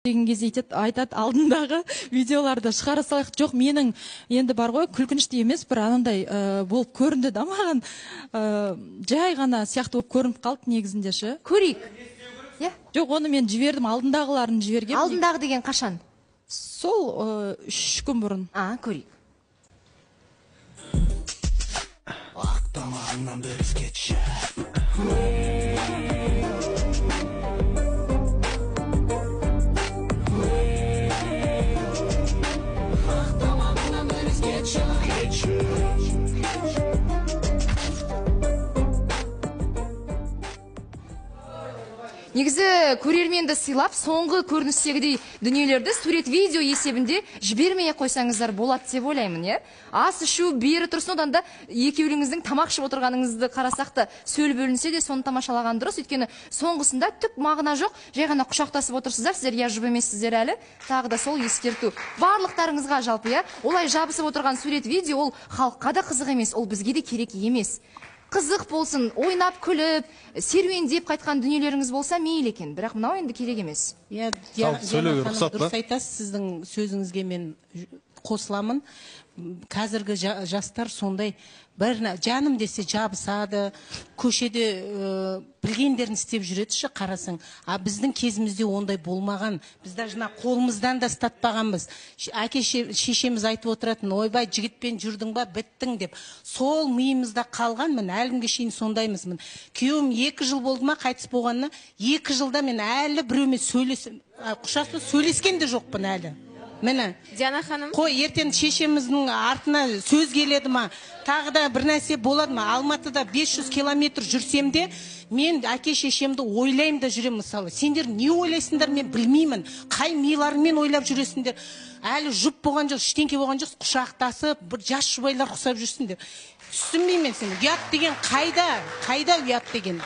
деген кезде айтат алдындағы видеоларды шығара салайық. Жоқ, менің енді бар ғой, күлкінішті емес, бір анандай болып көрінді да маған. Жай ғана сияқты болып көрініп қалды негізінде ше. Көрейік. Жоқ, оны мен жібердім, алдындағыларын жіберген. Алдындағы деген қашан? Сол 3 күн бұрын. Көрейік. Ақтамағынан бір скетчі. Негізі көрерменді сыйлап, соңғы көріністегідей дүниелерді сурет видео есебінде жібермей қойсаңыздар болады деп ойлаймын, е? Ас ішу бері тұрсын, одан да екеуіңіздің тамақ ішіп отырғаныңызды қарасақты сөл бөлінсе де соны тамашалаған дұрыс. Өйткені соңғысында түк мағына жоқ, жай ғана құшақтасып отырсыздар, сіздер я жұп емессіздер әлі. Тағы да сол ескерту. Барлықтарыңызға жалпы, я? Олай жабысып отырған сурет видео ол халыққа да қызық емес, ол бізге де керек емес. Қызық болсын, ойнап, күліп, серуендеп қайтқан дүниелеріңіз болса мейлі екен. Бірақ мынау енді керек емес. Дұрыс айтасыз, сіздің сөзіңізге мен қосыламын. Қазіргі жастар сондай бір жаным десе жабысады, көшеде білгендерін істеп жүретіші қарасың. Біздің кезімізде ондай болмаған. Біз даже қолымыздан да ұстатпағанбыз. Әке шешеміз айтып отыратын, ойбай жігітпен жүрдің ба, біттің деп. Сол миымызда қалған, мен әлімге шейін сондаймыз. Күйеуім 2 жыл болды ма қайтыс болғанына, 2 жылда мен әлі біреумен сөйлескен де жоқпын әлі. Мені, Диана ханым. Қой, ертең шешеміздің артына сөз келеді ма, тағы да бір нәрсе болады ма? Алматыда 500 километр жүрсем де, мен әке шешемді ойлайым да жүрем мысалы. Сендер не ойлайсыңдар, мен білмеймін. Қай миларыңмен ойлап жүресіңдер? Әлі жұп болған жоқ, іштеңке болған жоқ, құшақтасып, бір жас жұбайлар құсап жүрсіңдер. Түсінбеймін сені. Ұят деген қайда? Қайда ұят деген?